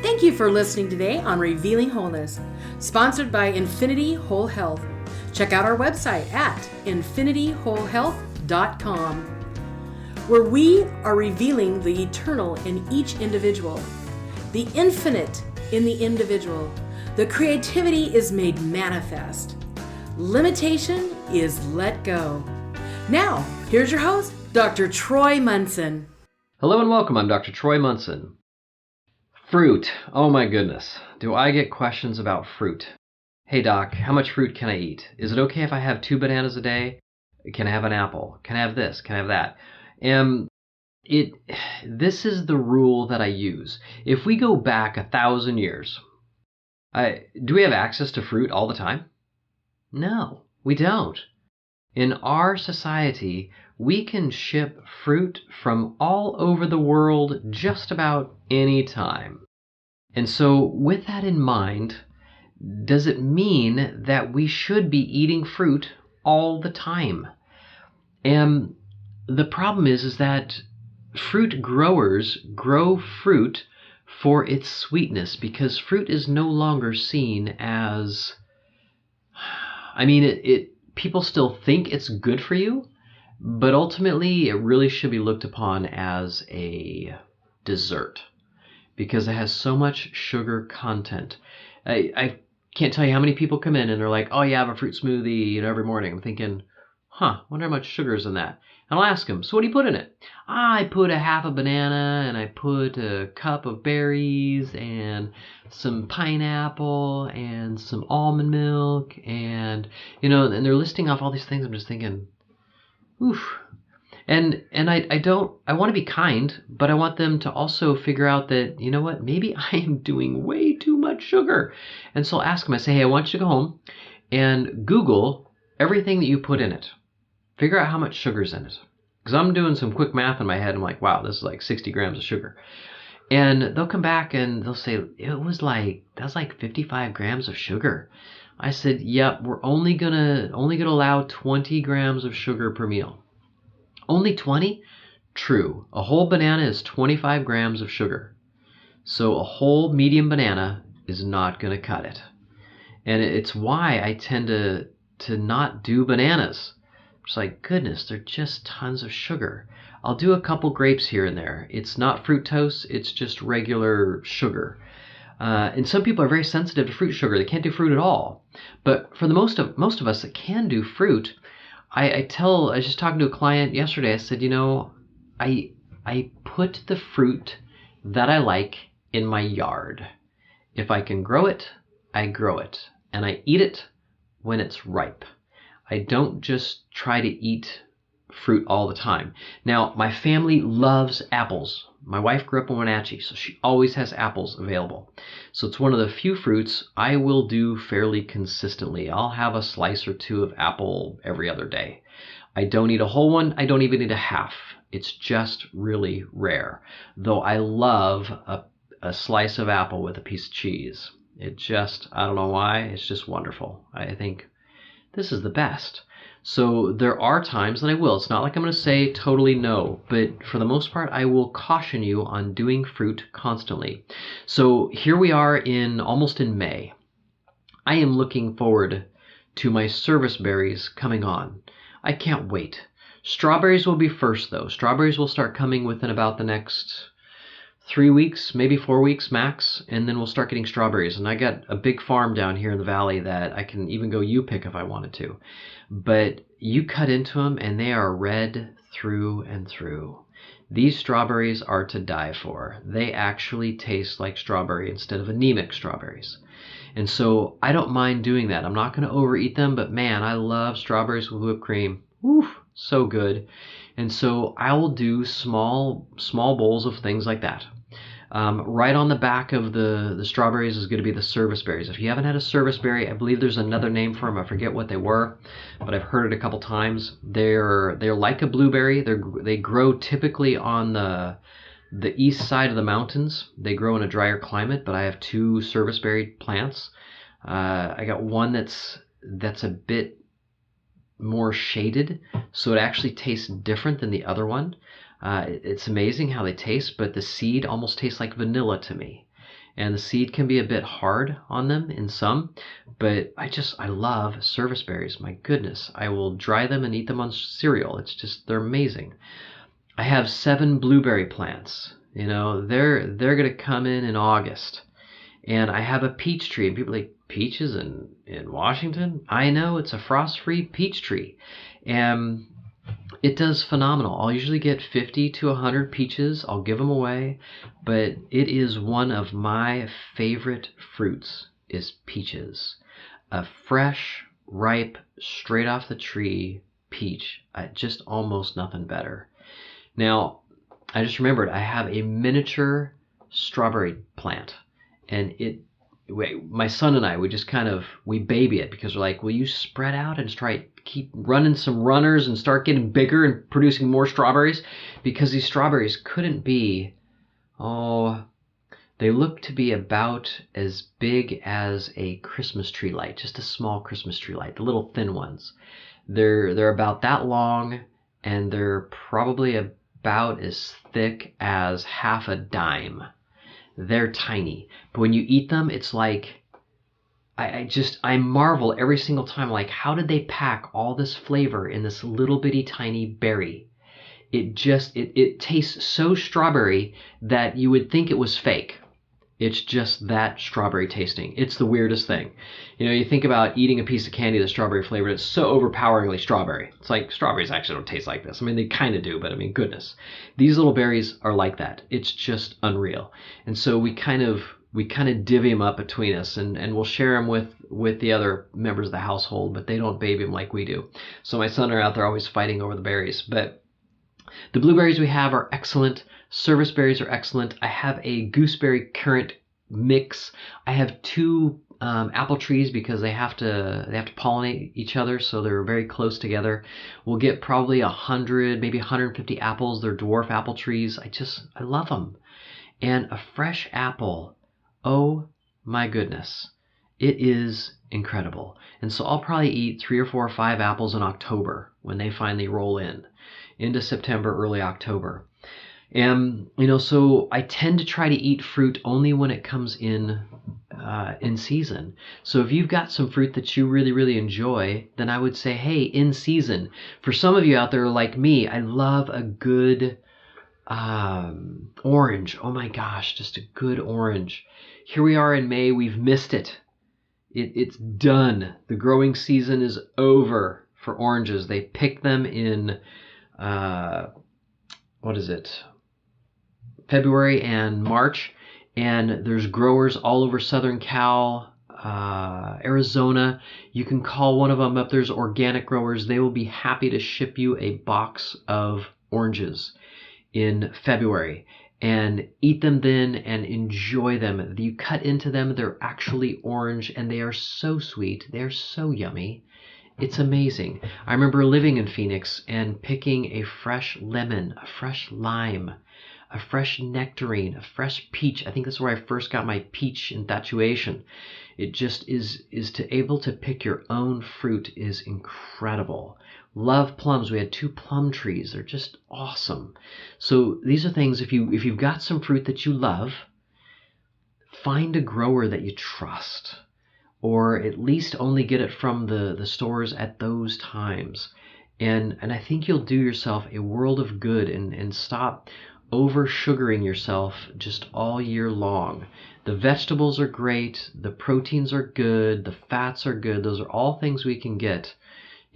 Thank you for listening today on Revealing Wholeness, sponsored by Infinity Whole Health. Check out our website at infinityWholeHealth.com, where we are revealing the eternal in each individual, the infinite in the individual. The creativity is made manifest. Limitation is let go. Now, here's your host, Dr. Troy Munson. Hello and welcome. I'm Dr. Troy Munson. Fruit. Oh my goodness. Do I get questions about fruit? Hey doc, how much fruit can I eat? Is it okay if I have 2 bananas a day? Can I have an apple? Can I have this? Can I have that? This is the rule that I use. If we go back 1,000 years, do we have access to fruit all the time? No, we don't. In our society, we can ship fruit from all over the world just about any time. And so with that in mind, does it mean that we should be eating fruit all the time? And the problem is that fruit growers grow fruit for its sweetness, because fruit is no longer seen as, people still think it's good for you, but ultimately it really should be looked upon as a dessert because it has so much sugar content. I can't tell you how many people come in and they're like, oh yeah, I have a fruit smoothie every morning. I'm thinking, wonder how much sugar is in that. And I'll ask them, so what do you put in it? I put a half a banana and I put a cup of berries and some pineapple and some almond milk and they're listing off all these things. I'm just thinking, oof. And I want to be kind, but I want them to also figure out that, you know what, maybe I am doing way too much sugar. And so I'll ask them, I say, hey, I want you to go home and Google everything that you put in it. Figure out how much sugar's in it. Because I'm doing some quick math in my head. I'm like, wow, this is like 60 grams of sugar. And they'll come back and they'll say, that's like 55 grams of sugar. I said, yep, we're only gonna allow 20 grams of sugar per meal. Only 20? True. A whole banana is 25 grams of sugar. So a whole medium banana is not going to cut it. And it's why I tend to not do bananas. It's like, goodness, they're just tons of sugar. I'll do a couple grapes here and there. It's not fructose, it's just regular sugar. And some people are very sensitive to fruit sugar. They can't do fruit at all. But for the most of us that can do fruit, I was just talking to a client yesterday, I said, I put the fruit that I like in my yard. If I can grow it, I grow it. And I eat it when it's ripe. I don't just try to eat fruit all the time. Now, my family loves apples. My wife grew up in Wenatchee, so she always has apples available. So it's one of the few fruits I will do fairly consistently. I'll have a slice or two of apple every other day. I don't eat a whole one. I don't even eat a half. It's just really rare. Though I love a slice of apple with a piece of cheese. I don't know why, it's just wonderful. I think this is the best. So there are times that I will. It's not like I'm going to say totally no, but for the most part, I will caution you on doing fruit constantly. So here we are almost in May. I am looking forward to my service berries coming on. I can't wait. Strawberries will be first though. Strawberries will start coming within about the next 3 weeks, maybe 4 weeks max, and then we'll start getting strawberries. And I got a big farm down here in the valley that I can even go U-pick if I wanted to. But you cut into them and they are red through and through. These strawberries are to die for. They actually taste like strawberry instead of anemic strawberries. And so I don't mind doing that. I'm not going to overeat them, but man, I love strawberries with whipped cream. Woof, so good. And so I will do small bowls of things like that. Right on the back of the strawberries is going to be the service berries. If you haven't had a service berry, I believe there's another name for them. I forget what they were, but I've heard it a couple times. They're like a blueberry. They grow typically on the east side of the mountains. They grow in a drier climate, but I have 2 service berry plants. I got one that's a bit more shaded, so it actually tastes different than the other one. It's amazing how they taste, but the seed almost tastes like vanilla to me. and the seed can be a bit hard on them in some, but I love service berries. My goodness, I will dry them and eat them on cereal. They're amazing. I have 7 blueberry plants. They're gonna come in August. And I have a peach tree, and people are like, peaches in Washington? I know, it's a frost-free peach tree. And it does phenomenal. I'll usually get 50 to 100 peaches. I'll give them away. But it is one of my favorite fruits is peaches. A fresh, ripe, straight off the tree peach. Just almost nothing better. Now, I just remembered I have a miniature strawberry plant. And my son and I, we baby it because we're like, will you spread out and keep running some runners and start getting bigger and producing more strawberries? Because these strawberries couldn't be, they look to be about as big as a Christmas tree light, just a small Christmas tree light, the little thin ones. They're about that long, and they're probably about as thick as half a dime. They're tiny, but when you eat them, it's like, I marvel every single time, like, how did they pack all this flavor in this little bitty tiny berry? It tastes so strawberry that you would think it was fake. It's just that strawberry tasting. It's the weirdest thing. You think about eating a piece of candy that's strawberry flavored, it's so overpoweringly strawberry. It's like, strawberries actually don't taste like this. I mean, they kind of do, but I mean, goodness. These little berries are like that. It's just unreal. And so we kind of divvy them up between us, and we'll share them with the other members of the household, but they don't baby them like we do. So my son are out there always fighting over the berries. But the blueberries we have are excellent. Service berries are excellent. I have a gooseberry currant mix. I have 2 apple trees because they have to pollinate each other, so they're very close together. We'll get probably 100, maybe 150 apples. They're dwarf apple trees. I love them. And a fresh apple, oh my goodness, it is incredible. And so I'll probably eat 3 or 4 or 5 apples in October when they finally roll into September, early October. And, so I tend to try to eat fruit only when it comes in season. So if you've got some fruit that you really, really enjoy, then I would say, hey, in season. For some of you out there like me, I love a good orange. Oh my gosh, just a good orange. Here we are in May. We've missed it. It's done. The growing season is over for oranges. They pick them in, February and March, and there's growers all over Southern Cal, Arizona. You can call one of them up. There's organic growers. They will be happy to ship you a box of oranges in February, and eat them then and enjoy them. You cut into them, they're actually orange, and they are so sweet. They're so yummy. It's amazing. I remember living in Phoenix and picking a fresh lemon, a fresh lime, a fresh nectarine, a fresh peach. I think that's where I first got my peach infatuation. It just is able to pick your own fruit is incredible. Love plums. We had 2 plum trees. They're just awesome. So these are things, if you've got some fruit that you love, find a grower that you trust, or at least only get it from the stores at those times. And I think you'll do yourself a world of good and stop over sugaring yourself just all year long. The vegetables are great, the proteins are good, the fats are good. Those are all things we can get,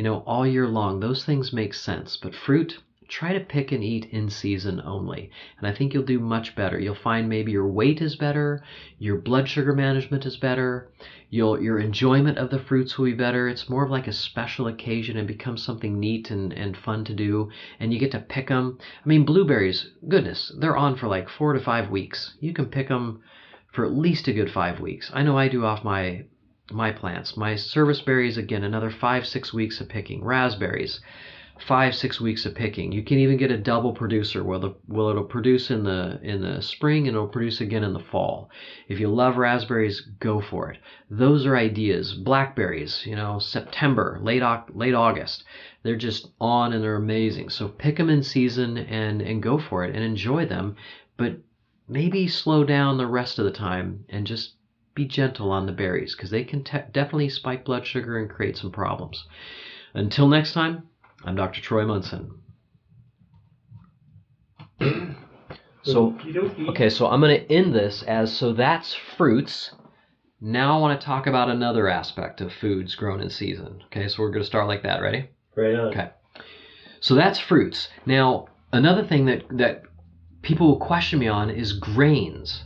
all year long. Those things make sense. But fruit, try to pick and eat in season only. And I think you'll do much better. You'll find maybe your weight is better, your blood sugar management is better, your enjoyment of the fruits will be better. It's more of like a special occasion and becomes something neat and fun to do. And you get to pick them. I mean, blueberries, goodness, they're on for like 4 to 5 weeks. You can pick them for at least a good 5 weeks. I know I do off my plants. My service berries, again, another 5-6 weeks of picking. Raspberries, 5-6 weeks of picking. You can even get a double producer where it'll produce in the spring and it'll produce again in the fall. If you love raspberries, go for it. Those are ideas. Blackberries, September, late August. They're just on and they're amazing. So pick them in season and go for it and enjoy them. But maybe slow down the rest of the time and just be gentle on the berries, because they can definitely spike blood sugar and create some problems. Until next time, I'm Dr. Troy Munson. So I'm going to end this so that's fruits. Now I want to talk about another aspect of foods grown in season. Okay, so we're going to start like that. Ready? Right on. Okay. So that's fruits. Now, another thing that people will question me on is grains.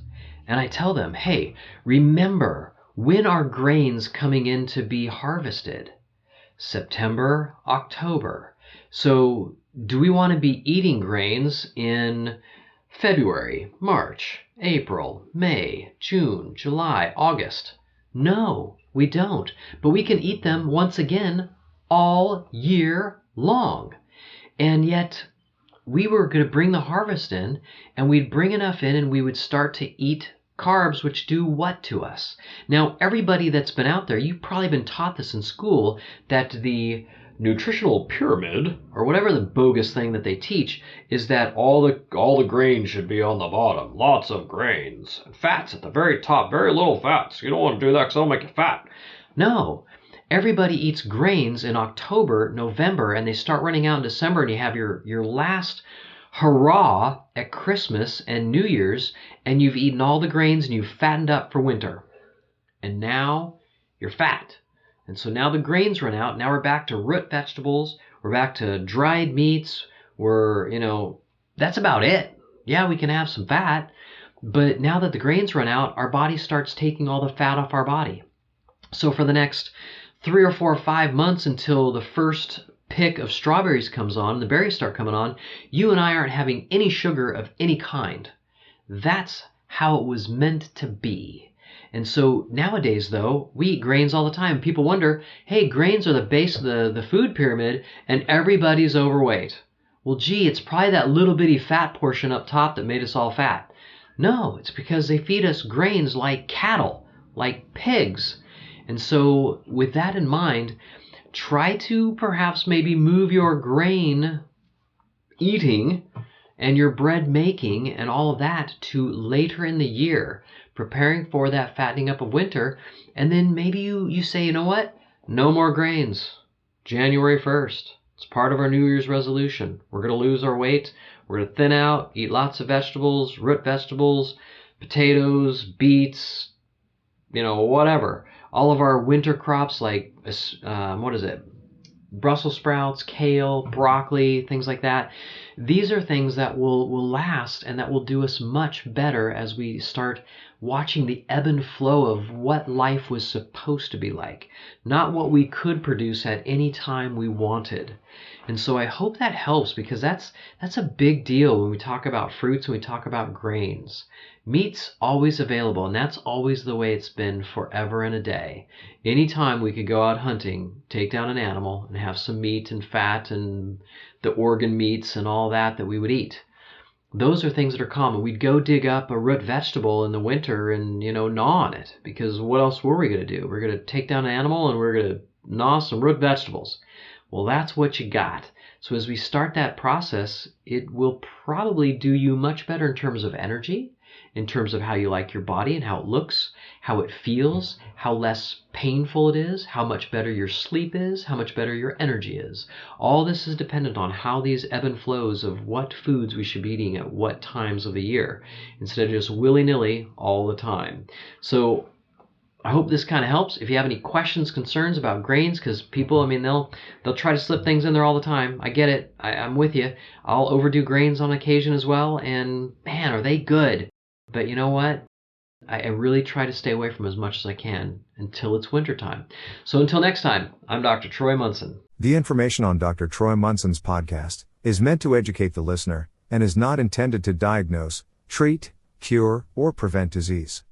And I tell them, hey, remember, when are grains coming in to be harvested? September, October. So do we want to be eating grains in February, March, April, May, June, July, August? No, we don't. But we can eat them once again all year long. And yet we were going to bring the harvest in, and we'd bring enough in, and we would start to eat carbs, which do what to us? Now, everybody that's been out there, you've probably been taught this in school, that the nutritional pyramid, or whatever the bogus thing that they teach, is that all the grains should be on the bottom. Lots of grains. And fats at the very top. Very little fats. You don't want to do that because it'll make you fat. No. Everybody eats grains in October, November, and they start running out in December, and you have your last hurrah at Christmas and New Year's, and you've eaten all the grains and you've fattened up for winter. And now you're fat. And so now the grains run out. Now we're back to root vegetables. We're back to dried meats. That's about it. Yeah, we can have some fat. But now that the grains run out, our body starts taking all the fat off our body. So for the next 3 or 4 or 5 months, until the first pick of strawberries comes on, the berries start coming on, you and I aren't having any sugar of any kind. That's how it was meant to be. And so nowadays, though, we eat grains all the time. People wonder, hey, grains are the base of the food pyramid, and everybody's overweight. Well, gee, it's probably that little bitty fat portion up top that made us all fat. No, it's because they feed us grains like cattle, like pigs. And so with that in mind, try to perhaps maybe move your grain eating and your bread making and all of that to later in the year, preparing for that fattening up of winter. And then maybe you say, you know what? No more grains. January 1st. It's part of our New Year's resolution. We're going to lose our weight. We're going to thin out, eat lots of vegetables, root vegetables, potatoes, beets, whatever. All of our winter crops like, Brussels sprouts, kale, broccoli, things like that. These are things that will last and that will do us much better as we start watching the ebb and flow of what life was supposed to be like, not what we could produce at any time we wanted. And so I hope that helps, because that's a big deal when we talk about fruits and we talk about grains. Meat's always available, and that's always the way it's been forever and a day. Anytime we could go out hunting, take down an animal, and have some meat and fat and the organ meats and all that we would eat. Those are things that are common. We'd go dig up a root vegetable in the winter and, gnaw on it, because what else were we going to do? We're going to take down an animal and we're going to gnaw some root vegetables. Well, that's what you got. So as we start that process, it will probably do you much better in terms of energy, in terms of how you like your body and how it looks, how it feels, how less painful it is, how much better your sleep is, how much better your energy is. All this is dependent on how these ebb and flows of what foods we should be eating at what times of the year, instead of just willy-nilly all the time. So I hope this kind of helps. If you have any questions, concerns about grains, because people, they'll try to slip things in there all the time. I get it. I'm with you. I'll overdo grains on occasion as well, and man, are they good. But you know what? I really try to stay away from as much as I can until it's wintertime. So until next time, I'm Dr. Troy Munson. The information on Dr. Troy Munson's podcast is meant to educate the listener and is not intended to diagnose, treat, cure, or prevent disease.